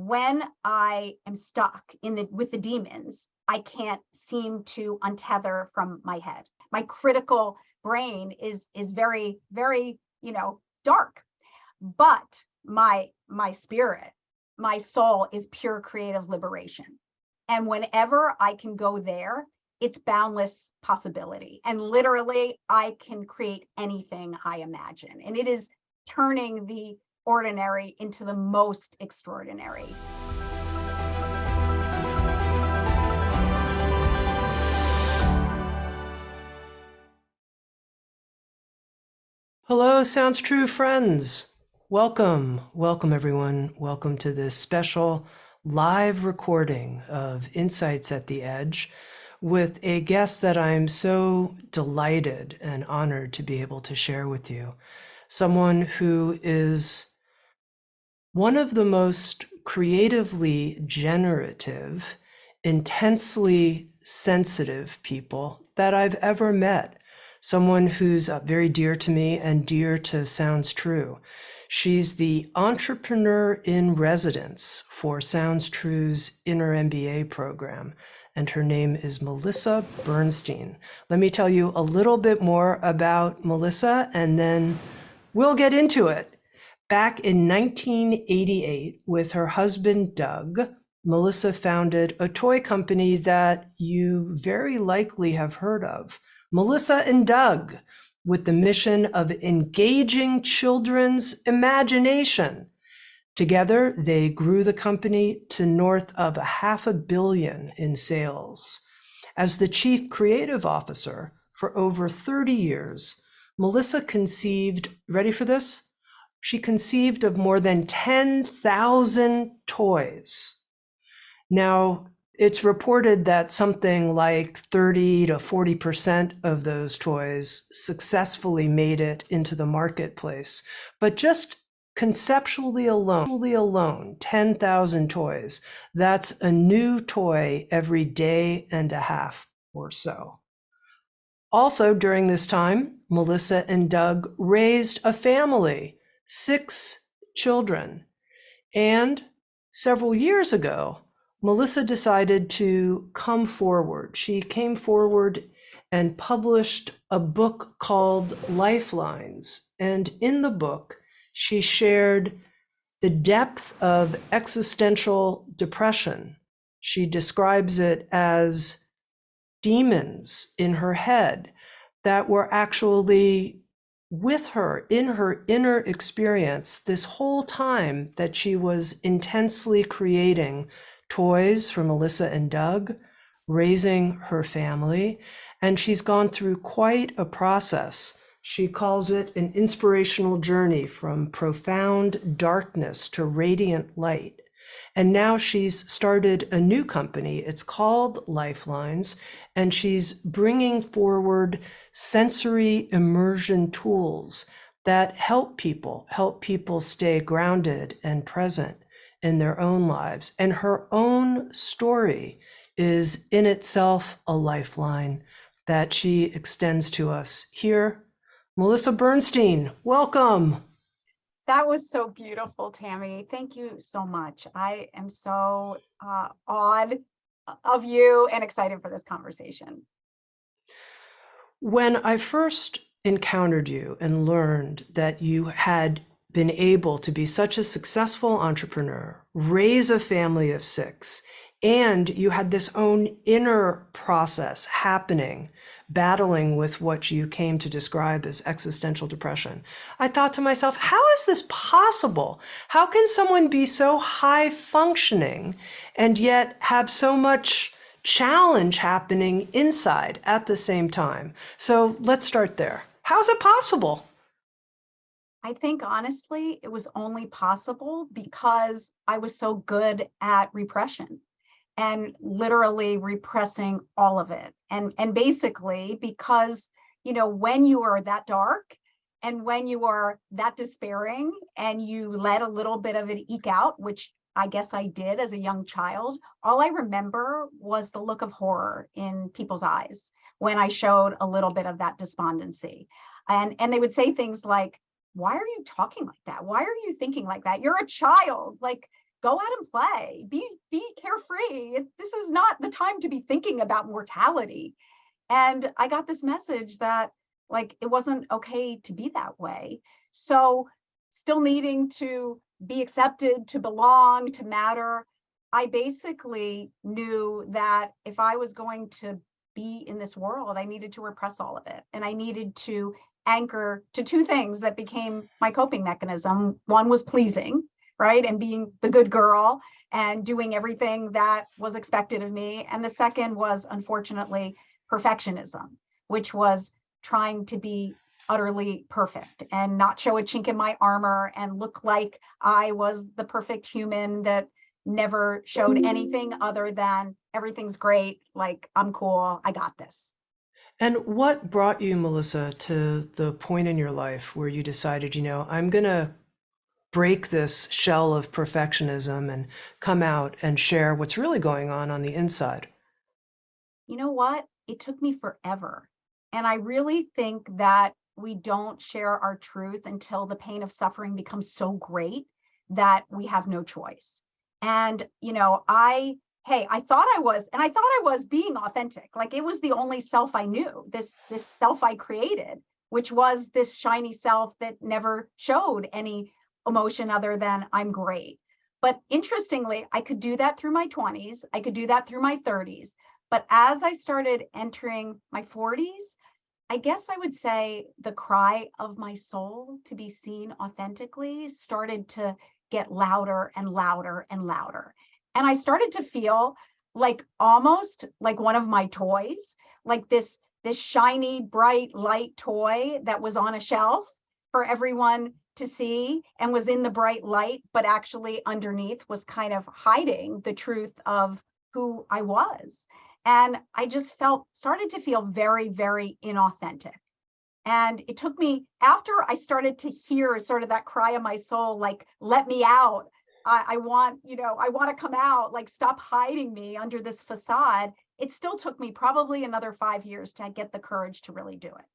when I am stuck with the demons, I can't seem to untether from my head. My critical brain is very, very, dark. But my spirit, my soul is pure creative liberation. And whenever I can go there, it's boundless possibility. And literally, I can create anything I imagine. And it is turning the ordinary into the most extraordinary. Hello, Sounds True friends. Welcome everyone. Welcome to this special live recording of Insights at the Edge with a guest that I'm so delighted and honored to be able to share with you. Someone who is one of the most creatively generative, intensely sensitive people that I've ever met. Someone who's very dear to me and dear to Sounds True. She's the entrepreneur in residence for Sounds True's Inner MBA program, and her name is Melissa Bernstein. Let me tell you a little bit more about Melissa, and then we'll get into it. Back in 1988, with her husband, Doug, Melissa founded a toy company that you very likely have heard of, Melissa and Doug, with the mission of engaging children's imagination. Together, they grew the company to north of $500 million in sales. As the chief creative officer for over 30 years, Melissa conceived, ready for this? She conceived of more than 10,000 toys. Now, it's reported that something like 30 to 40% of those toys successfully made it into the marketplace. But just conceptually alone, 10,000 toys, that's a new toy every day and a half or so. Also, during this time, Melissa and Doug raised a family, 6 children. And several years ago, Melissa decided to come forward. She came forward and published a book called Lifelines. And in the book, she shared the depth of existential depression. She describes it as demons in her head that were actually with her in her inner experience this whole time that she was intensely creating toys for Melissa and Doug, raising her family, and she's gone through quite a process. She calls it an inspirational journey from profound darkness to radiant light. And now she's started a new company. It's called Lifelines, and she's bringing forward sensory immersion tools that help people stay grounded and present in their own lives. And her own story is in itself a lifeline that she extends to us here. Melissa Bernstein, welcome. That was so beautiful, Tami. Thank you so much. I am so awed of you and excited for this conversation. When I first encountered you and learned that you had been able to be such a successful entrepreneur, raise a family of 6, and you had this own inner process happening, battling with what you came to describe as existential depression, I thought to myself, how is this possible? How can someone be so high functioning and yet have so much challenge happening inside at the same time? So let's start there. How's it possible? I think honestly, it was only possible because I was so good at repression and literally repressing all of it. And basically because, when you are that dark and when you are that despairing and you let a little bit of it eke out, which I guess I did as a young child, all I remember was the look of horror in people's eyes when I showed a little bit of that despondency. And they would say things like, why are you talking like that? Why are you thinking like that? You're a child. Like, go out and play, be carefree. This is not the time to be thinking about mortality. And I got this message that like it wasn't okay to be that way. So still needing to be accepted, to belong, to matter, I basically knew that if I was going to be in this world, I needed to repress all of it. And I needed to anchor to two things that became my coping mechanism. One was pleasing, right? And being the good girl and doing everything that was expected of me. And the second was, unfortunately, perfectionism, which was trying to be utterly perfect and not show a chink in my armor and look like I was the perfect human that never showed anything other than everything's great, like I'm cool, I got this. And what brought you, Melissa, to the point in your life where you decided, I'm going to break this shell of perfectionism and come out and share what's really going on the inside? You know what? It took me forever. And I really think that we don't share our truth until the pain of suffering becomes so great that we have no choice. And, I thought I was being authentic. Like it was the only self I knew, this self I created, which was this shiny self that never showed any emotion other than I'm great. But interestingly, I could do that through my 20s. I could do that through my 30s. But as I started entering my 40s, I guess I would say the cry of my soul to be seen authentically started to get louder and louder and louder. And I started to feel like almost like one of my toys, like this shiny, bright, light toy that was on a shelf for everyone to see and was in the bright light, but actually underneath was kind of hiding the truth of who I was. And I just started to feel very, very inauthentic. And it took me, after I started to hear sort of that cry of my soul, like, let me out. I want to come out, like, stop hiding me under this facade. It still took me probably another 5 years to get the courage to really do it.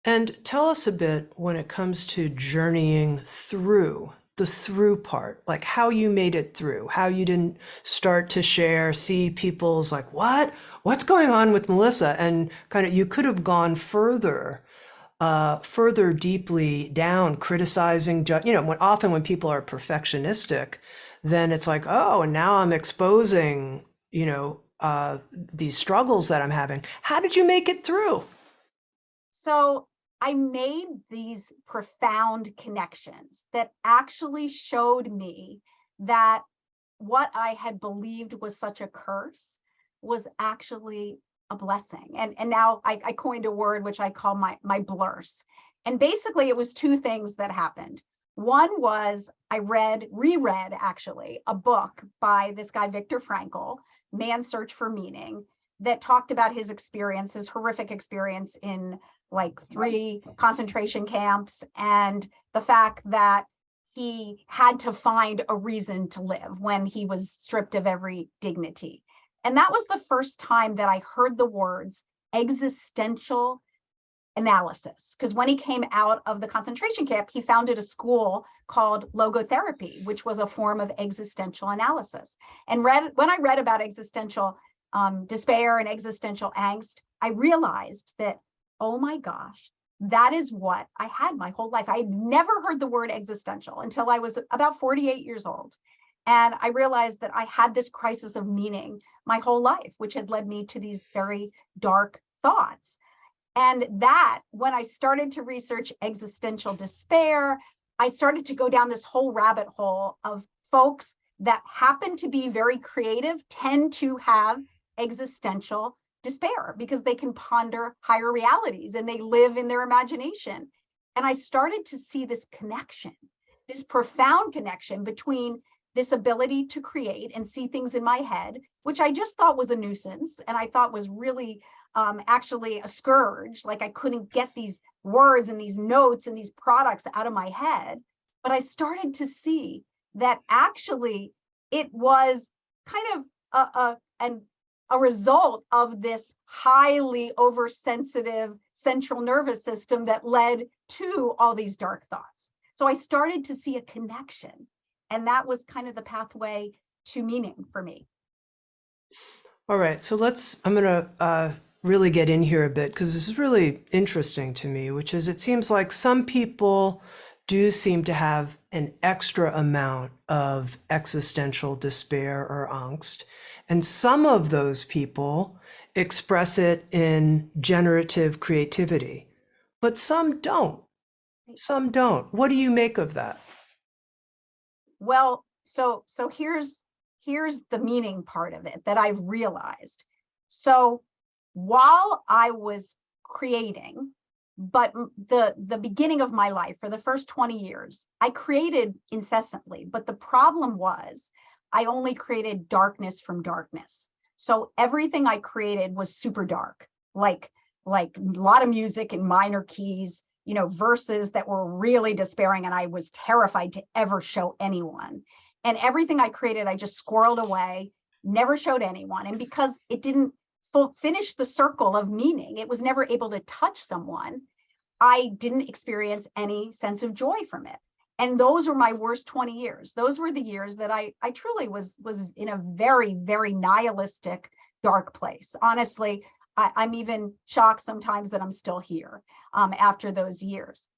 And tell us a bit when it comes to journeying through the through part, like how you made it through, how you didn't start to share, see people's like, what's going on with Melissa? And kind of, you could have gone further deeply down, criticizing, when people are perfectionistic, then it's like, oh, and now I'm exposing, these struggles that I'm having. How did you make it through? So I made these profound connections that actually showed me that what I had believed was such a curse was actually a blessing. And now I coined a word which I call my blurse. And basically it was two things that happened. One was I reread actually a book by this guy, Viktor Frankl, Man's Search for Meaning, that talked about his experience, his horrific experience in like 3 concentration camps, and the fact that he had to find a reason to live when he was stripped of every dignity. And that was the first time that I heard the words existential analysis. Because when he came out of the concentration camp, he founded a school called logotherapy, which was a form of existential analysis. And when I read about existential despair and existential angst, I realized that, oh my gosh, that is what I had my whole life. I had never heard the word existential until I was about 48 years old. And I realized that I had this crisis of meaning my whole life, which had led me to these very dark thoughts. And that, when I started to research existential despair, I started to go down this whole rabbit hole of folks that happen to be very creative, tend to have existential despair because they can ponder higher realities and they live in their imagination. And I started to see this connection, this profound connection between this ability to create and see things in my head, which I just thought was a nuisance and I thought was really actually a scourge. Like I couldn't get these words and these notes and these products out of my head. But I started to see that actually it was kind of a result of this highly oversensitive central nervous system that led to all these dark thoughts. So I started to see a connection. And that was kind of the pathway to meaning for me. All right, so I'm going to really get in here a bit because this is really interesting to me, which is it seems like some people do seem to have an extra amount of existential despair or angst. And some of those people express it in generative creativity, but some don't. Some don't. What do you make of that? Well, so here's the meaning part of it that I've realized. So while I was creating, but the beginning of my life, for the first 20 years, I created incessantly. But the problem was I only created darkness from darkness. So everything I created was super dark, like a lot of music in minor keys, verses that were really despairing, and I was terrified to ever show anyone. And everything I created, I just squirreled away, never showed anyone. And because it didn't finish the circle of meaning, it was never able to touch someone, I didn't experience any sense of joy from it. And those were my worst 20 years. Those were the years that I truly was in a very, very nihilistic, dark place. Honestly, I'm even shocked sometimes that I'm still here after those years.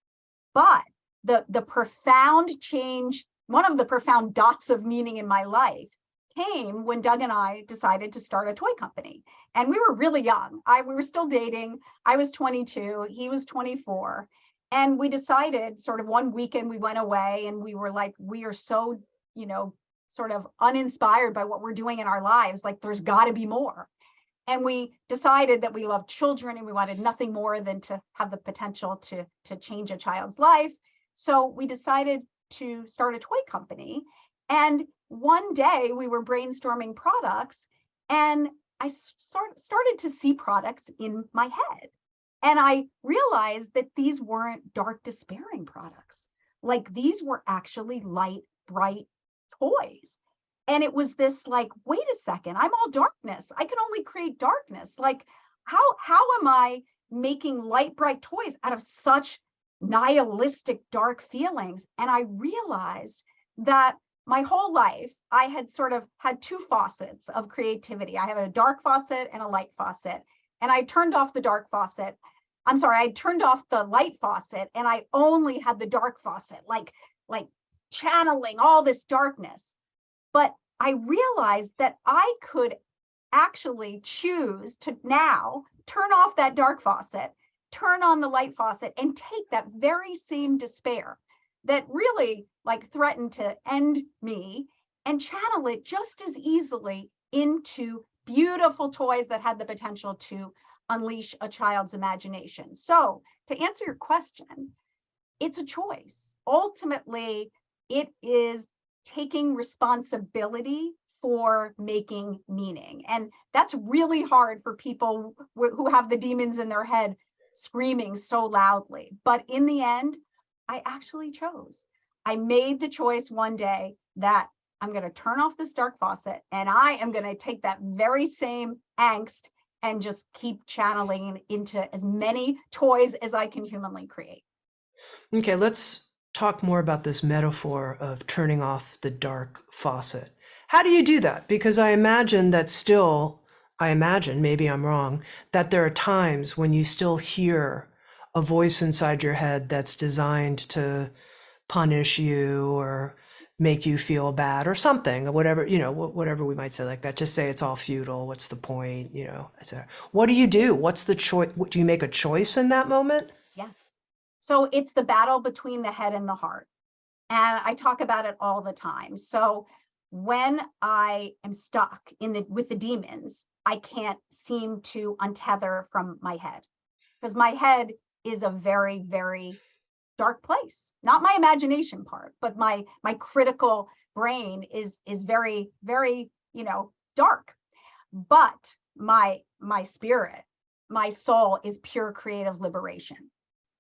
But the profound change, one of the profound dots of meaning in my life, came when Doug and I decided to start a toy company. And we were really young. We were still dating. I was 22, he was 24. And we decided, sort of one weekend we went away and we were like, we are so, sort of uninspired by what we're doing in our lives. Like, there's got to be more. And we decided that we loved children and we wanted nothing more than to have the potential to change a child's life. So we decided to start a toy company. And one day we were brainstorming products and I started to see products in my head. And I realized that these weren't dark, despairing products. Like, these were actually light, bright toys. And it was this like, wait a second, I'm all darkness. I can only create darkness. Like, how am I making light, bright toys out of such nihilistic, dark feelings? And I realized that my whole life, I had sort of had two faucets of creativity. I had a dark faucet and a light faucet. And I turned off the dark faucet. I'm sorry, I turned off the light faucet and I only had the dark faucet, like channeling all this darkness. But I realized that I could actually choose to now turn off that dark faucet, turn on the light faucet, and take that very same despair that really threatened to end me and channel it just as easily into beautiful toys that had the potential to unleash a child's imagination. So to answer your question, it's a choice. Ultimately, it is taking responsibility for making meaning. And that's really hard for people who have the demons in their head screaming so loudly. But in the end, I actually chose. I made the choice one day that I'm going to turn off this dark faucet and I am going to take that very same angst and just keep channeling into as many toys as I can humanly create. Okay, let's talk more about this metaphor of turning off the dark faucet. How do you do that? Because I imagine, maybe I'm wrong, that there are times when you still hear a voice inside your head that's designed to punish you or make you feel bad or something, or whatever, whatever we might say like that. Just say it's all futile. What's the point? Etc. What do you do? What's the choice? Do you make a choice in that moment? Yes. So it's the battle between the head and the heart. And I talk about it all the time. So when I am stuck with the demons, I can't seem to untether from my head, because my head is a very, very dark place. Not my imagination part, but my critical brain is very, very, dark. But my spirit, my soul is pure creative liberation.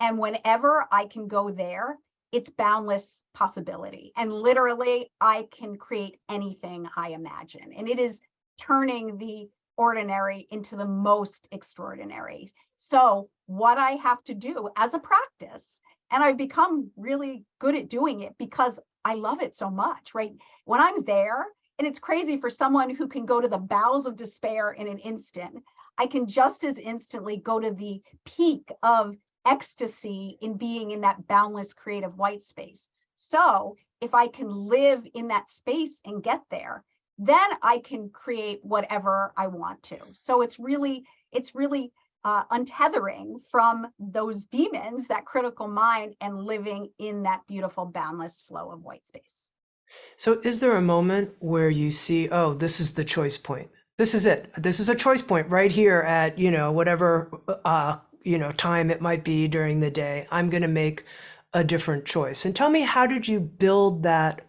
And whenever I can go there, it's boundless possibility. And literally, I can create anything I imagine. And it is turning the ordinary into the most extraordinary. So what I have to do as a practice, and I've become really good at doing it because I love it so much, right? When I'm there, and it's crazy for someone who can go to the bowels of despair in an instant, I can just as instantly go to the peak of ecstasy in being in that boundless creative white space. So if I can live in that space and get there, then I can create whatever I want to. So it's really untethering from those demons, that critical mind, and living in that beautiful boundless flow of white space. So is there a moment where you see, oh, this is the choice point? This is it. This is a choice point right here at, whatever, time it might be during the day. I'm going to make a different choice. And tell me, how did you build that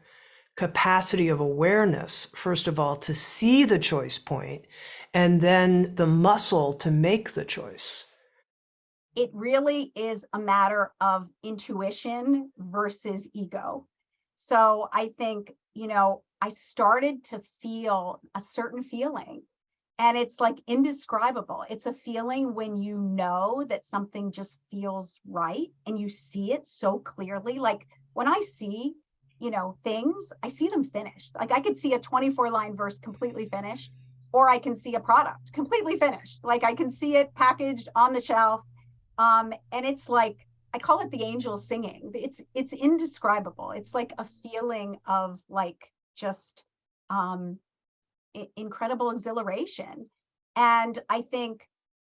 capacity of awareness, first of all, to see the choice point, and then the muscle to make the choice? It really is a matter of intuition versus ego. So I think, I started to feel a certain feeling, and it's like indescribable. It's a feeling when you know that something just feels right and you see it so clearly. Like when I see, things, I see them finished. Like I could see a 24-line verse completely finished, or I can see a product completely finished. Like I can see it packaged on the shelf. And it's like, I call it the angels singing. It's indescribable. It's like a feeling of like just incredible exhilaration. And I think,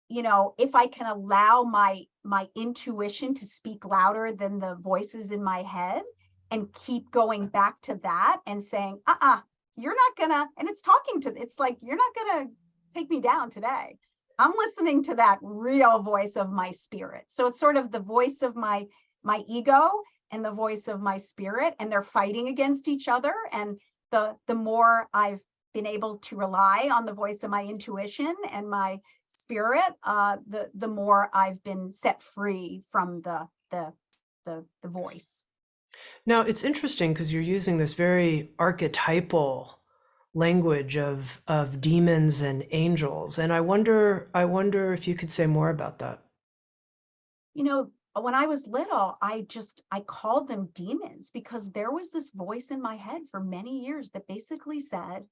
if I can allow my intuition to speak louder than the voices in my head, and keep going back to that and saying, you're not gonna, and it's like, you're not gonna take me down today. I'm listening to that real voice of my spirit. So it's sort of the voice of my ego and the voice of my spirit, and they're fighting against each other. And the more I've been able to rely on the voice of my intuition and my spirit, the more I've been set free from the voice. Now, it's interesting because you're using this very archetypal language of demons and angels, and I wonder if you could say more about that. When I was little, I called them demons because there was this voice in my head for many years that basically said,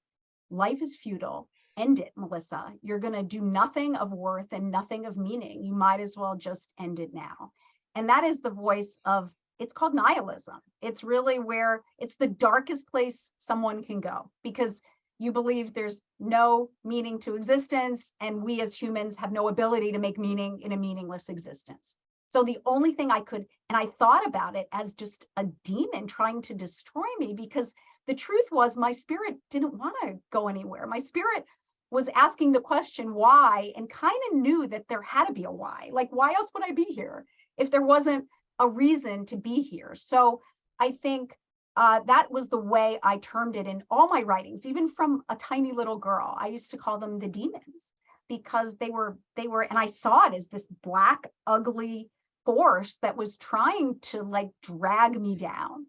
life is futile. End it, Melissa. You're going to do nothing of worth and nothing of meaning. You might as well just end it now. And that is the voice of, it's called nihilism. It's really where it's the darkest place someone can go, because you believe there's no meaning to existence, and we as humans have no ability to make meaning in a meaningless existence. So the only thing I could, and I thought about it as just a demon trying to destroy me, because the truth was my spirit didn't want to go anywhere. My spirit was asking the question why, and kind of knew that there had to be a why. Like, why else would I be here if there wasn't a reason to be here? So I think that was the way I termed it in all my writings, even from a tiny little girl. I used to call them the demons, because they were, and I saw it as this black, ugly force that was trying to like drag me down.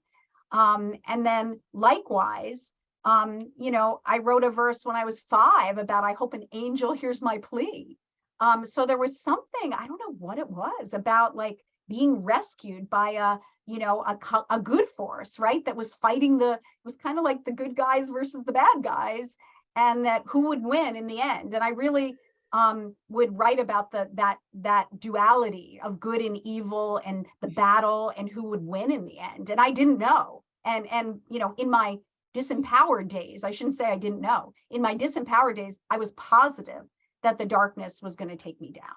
And then likewise, I wrote a verse when I was 5 about, I hope an angel hears my plea. So there was something, I don't know what it was, about like being rescued by a good force, right? That was fighting it was kind of like the good guys versus the bad guys, and that who would win in the end. And I really would write about that duality of good and evil, and the battle, and who would win in the end. And I didn't know. And in my disempowered days, I shouldn't say I didn't know. In my disempowered days, I was positive that the darkness was going to take me down.